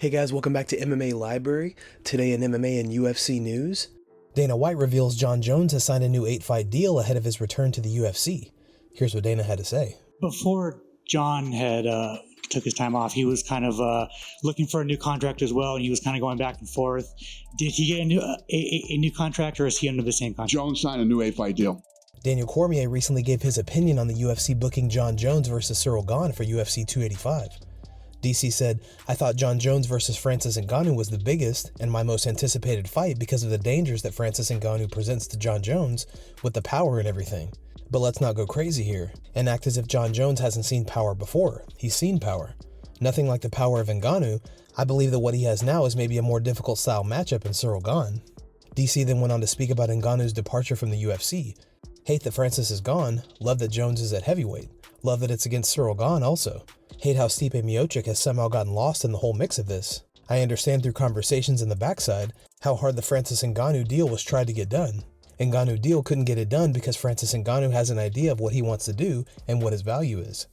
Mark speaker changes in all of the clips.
Speaker 1: Hey guys, welcome back to MMA Library. Today in MMA and UFC news, Dana White reveals Jon Jones has signed a new 8-fight deal ahead of his return to the UFC. Here's what Dana had to say.
Speaker 2: Before Jon had took his time off, he was kind of looking for a new contract as well, and he was kind of going back and forth. Did he get a new contract, or is he under the same contract?
Speaker 3: Jones signed a new 8-fight deal.
Speaker 1: Daniel Cormier recently gave his opinion on the UFC booking Jon Jones versus Ciryl Gane for UFC 285. DC said, "I thought Jon Jones versus Francis Ngannou was the biggest and my most anticipated fight because of the dangers that Francis Ngannou presents to Jon Jones with the power and everything. But let's not go crazy here and act as if Jon Jones hasn't seen power before. He's seen power. Nothing like the power of Ngannou. I believe that what he has now is maybe a more difficult style matchup in Ciryl Gane." DC then went on to speak about Ngannou's departure from the UFC. "Hate that Francis is gone. Love that Jones is at heavyweight. Love that it's against Ciryl Gane also. Hate how Stipe Miocic has somehow gotten lost in the whole mix of this. I understand through conversations in the backside how hard the Francis Ngannou deal was tried to get done. Ngannou deal couldn't get it done because Francis Ngannou has an idea of what he wants to do and what his value is."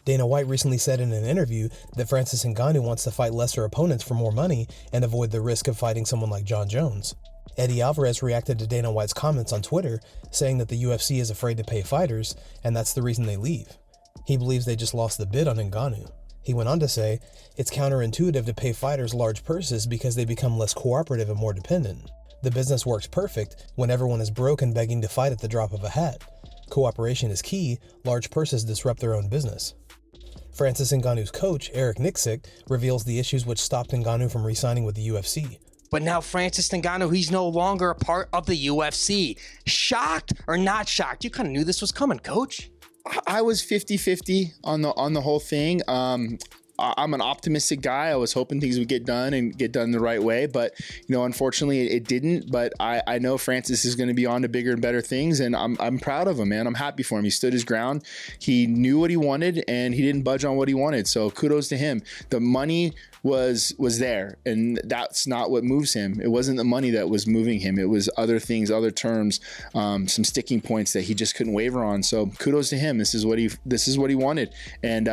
Speaker 1: Dana White recently said in an interview that Francis Ngannou wants to fight lesser opponents for more money and avoid the risk of fighting someone like Jon Jones. Eddie Alvarez reacted to Dana White's comments on Twitter, saying that the UFC is afraid to pay fighters, and that's the reason they leave. He believes they just lost the bid on Ngannou. He went on to say, "It's counterintuitive to pay fighters large purses because they become less cooperative and more dependent. The business works perfect when everyone is broke and begging to fight at the drop of a hat. Cooperation is key, large purses disrupt their own business." Francis Ngannou's coach, Eric Nixick, reveals the issues which stopped Ngannou from re-signing with the UFC.
Speaker 4: But now Francis Ngannou, he's no longer a part of the UFC. Shocked or not shocked? You kind of knew this was coming, coach.
Speaker 5: I was 50-50 on the whole thing. I'm an optimistic guy. I was hoping things would get done and get done the right way, but unfortunately it didn't. But I know Francis is going to be on to bigger and better things, and I'm proud of him, man. I'm happy for him. He stood his ground. He knew what he wanted, and he didn't budge on what he wanted. So kudos to him. The money was there, and that's not what moves him. It wasn't the money that was moving him. It was other things, other terms, some sticking points that he just couldn't waver on. So kudos to him. This is what he wanted, and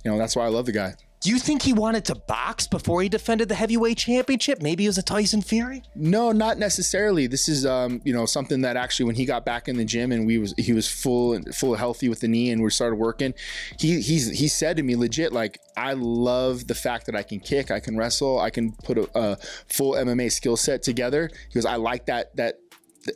Speaker 5: that's why I love the guy.
Speaker 4: Do you think he wanted to box before he defended the heavyweight championship? Maybe it was a Tyson Fury?
Speaker 5: No, not necessarily. This is something that actually, when he got back in the gym and he was full healthy with the knee and we started working, he said to me legit, like, I love the fact that I can kick, I can wrestle, I can put a full MMA skill set together. He goes, I like that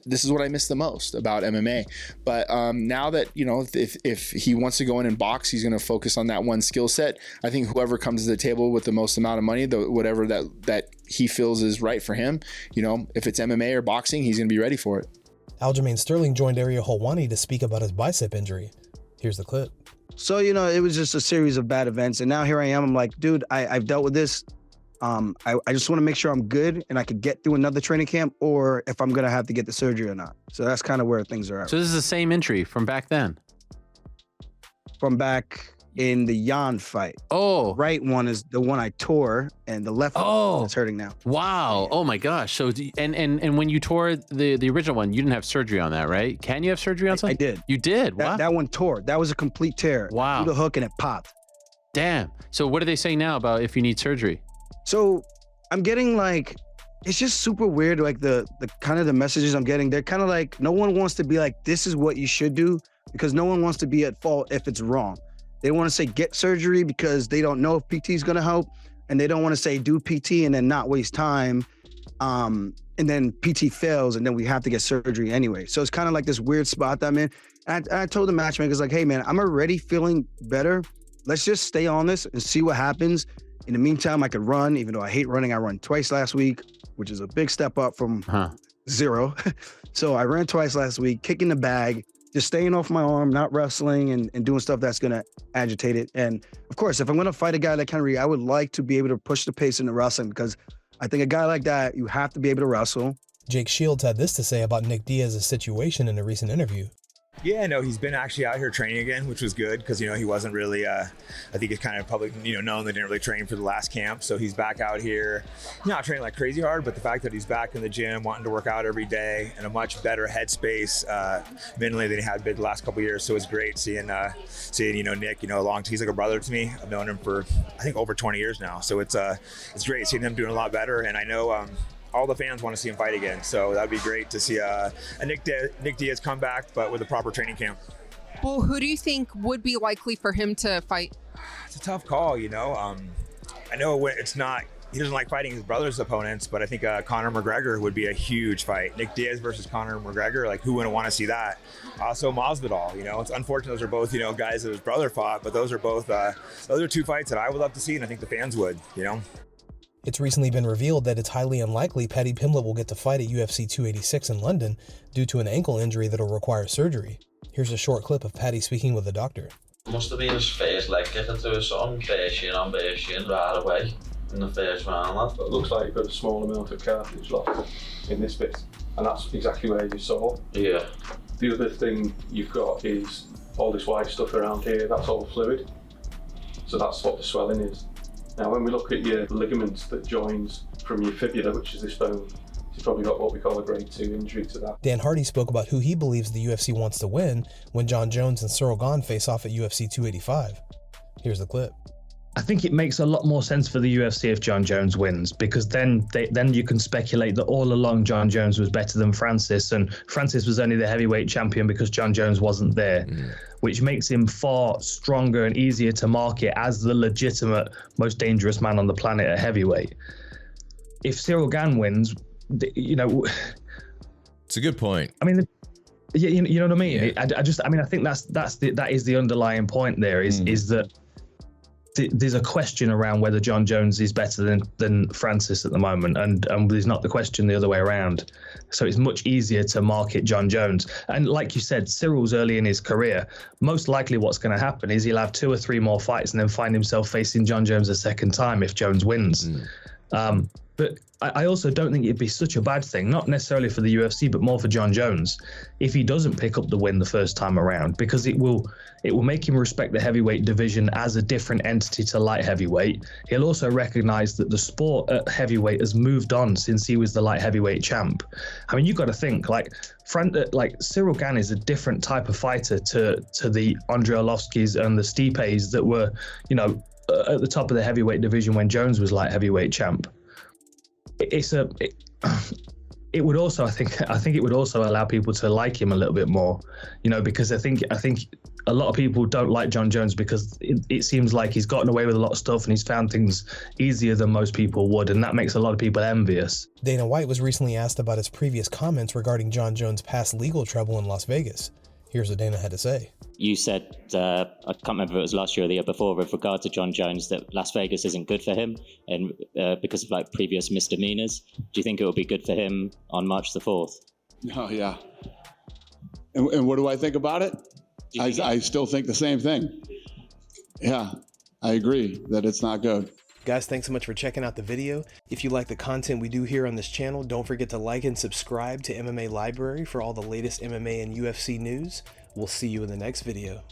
Speaker 5: this is what I miss the most about MMA. But now that, if he wants to go in and box, he's going to focus on that one skill set. I think whoever comes to the table with the most amount of money, whatever that he feels is right for him, if it's MMA or boxing, he's going to be ready for it.
Speaker 1: Aljamain Sterling joined Ariel Helwani to speak about his bicep injury. Here's the clip.
Speaker 6: So, it was just a series of bad events. And now here I am. I'm like, dude, I've dealt with this. I just want to make sure I'm good and I could get through another training camp, or if I'm going to have to get the surgery or not. So that's kind of where things are at.
Speaker 7: So this is the same injury from back then?
Speaker 6: From back in the Gane fight.
Speaker 7: Oh.
Speaker 6: Right one is the one I tore, and the left one is hurting now.
Speaker 7: Wow. Oh my gosh. So, and when you tore the original one, you didn't have surgery on that, right? Can you have surgery on something?
Speaker 6: I did.
Speaker 7: You did? Wow.
Speaker 6: That one tore. That was a complete tear.
Speaker 7: Wow.
Speaker 6: Through the hook and it popped.
Speaker 7: Damn. So what are they saying now about if you need surgery?
Speaker 6: So I'm getting it's just super weird. Like the kind of the messages I'm getting, they're kind of like, no one wants to be like, this is what you should do, because no one wants to be at fault if it's wrong. They want to say get surgery because they don't know if PT is going to help. And they don't want to say do PT and then not waste time. And then PT fails and then we have to get surgery anyway. So it's kind of like this weird spot that I'm in. And I told the matchmakers, like, hey man, I'm already feeling better. Let's just stay on this and see what happens. In the meantime, I could run, even though I hate running. I run twice last week, which is a big step up from zero. So I ran twice last week, kicking the bag, just staying off my arm, not wrestling and doing stuff that's going to agitate it. And of course, if I'm going to fight a guy like Henry, I would like to be able to push the pace in the wrestling, because I think a guy like that, you have to be able to wrestle.
Speaker 1: Jake Shields had this to say about Nick Diaz's situation in a recent interview.
Speaker 3: Yeah, no, he's been actually out here training again, which was good because, he wasn't really, I think it's kind of public, known they didn't really train for the last camp. So he's back out here, not training like crazy hard, but the fact that he's back in the gym, wanting to work out every day in a much better headspace mentally than he had been the last couple of years. So it's great seeing Nick, he's like a brother to me. I've known him for, I think, over 20 years now. So it's great seeing him doing a lot better. And I know, all the fans want to see him fight again, so that'd be great to see a Nick Diaz come back, but with a proper training camp.
Speaker 8: Well, who do you think would be likely for him to fight?
Speaker 3: It's a tough call, I know it's not. He doesn't like fighting his brother's opponents, but I think Conor McGregor would be a huge fight. Nick Diaz versus Conor McGregor, like who wouldn't want to see that? Also Masvidal, it's unfortunate those are both, guys that his brother fought, but those are both, those are two fights that I would love to see, and I think the fans would,
Speaker 1: It's recently been revealed that it's highly unlikely Paddy Pimblett will get to fight at UFC 286 in London due to an ankle injury that'll require surgery. Here's a short clip of Paddy speaking with a doctor.
Speaker 9: Must have been his first leg kicking to his son, Bershien right away in the first round.
Speaker 10: It looks like you've got a small amount of cartilage left in this bit, and that's exactly where you saw.
Speaker 9: Yeah.
Speaker 10: The other thing you've got is all this white stuff around here, that's all fluid. So that's what the swelling is. Now, when we look at your ligament that joins from your fibula, which is this bone, you've probably got what we call a grade 2 injury to that.
Speaker 1: Dan Hardy spoke about who he believes the UFC wants to win when Jon Jones and Cyril Gane face off at UFC 285. Here's the clip.
Speaker 11: I think it makes a lot more sense for the UFC if Jon Jones wins, because then you can speculate that all along Jon Jones was better than Francis, and Francis was only the heavyweight champion because Jon Jones wasn't there, which makes him far stronger and easier to market as the legitimate most dangerous man on the planet at heavyweight. If Cyril Gane wins,
Speaker 12: it's a good point.
Speaker 11: I mean, you know what I mean? Yeah. I think that is the underlying point there is that there's a question around whether Jon Jones is better than Francis at the moment, and there's not the question the other way around. So it's much easier to market Jon Jones. And like you said, Cyril's early in his career. Most likely what's going to happen is he'll have 2 or 3 more fights and then find himself facing Jon Jones a second time if Jones wins. But I also don't think it'd be such a bad thing, not necessarily for the UFC, but more for Jon Jones, if he doesn't pick up the win the first time around, because it will make him respect the heavyweight division as a different entity to light heavyweight. He'll also recognize that the sport at heavyweight has moved on since he was the light heavyweight champ. I mean, you've got to think, like Cyril Gane is a different type of fighter to the Andrei Arlovskis and the Stipes that were, at the top of the heavyweight division when Jones was light heavyweight champ. It would also, I think it would also allow people to like him a little bit more, because I think a lot of people don't like Jon Jones because it seems like he's gotten away with a lot of stuff and he's found things easier than most people would, and that makes a lot of people envious.
Speaker 1: Dana White was recently asked about his previous comments regarding Jon Jones' past legal trouble in Las Vegas. Here's what Dana had to say.
Speaker 13: You said, I can't remember if it was last year or the year before, with regard to Jon Jones, that Las Vegas isn't good for him and because of previous misdemeanors. Do you think it will be good for him on March the 4th?
Speaker 14: Oh, yeah. And what do I think about it? I still think the same thing. Yeah, I agree that it's not good.
Speaker 1: Guys, thanks so much for checking out the video. If you like the content we do here on this channel, don't forget to like and subscribe to MMA Library for all the latest MMA and UFC news. We'll see you in the next video.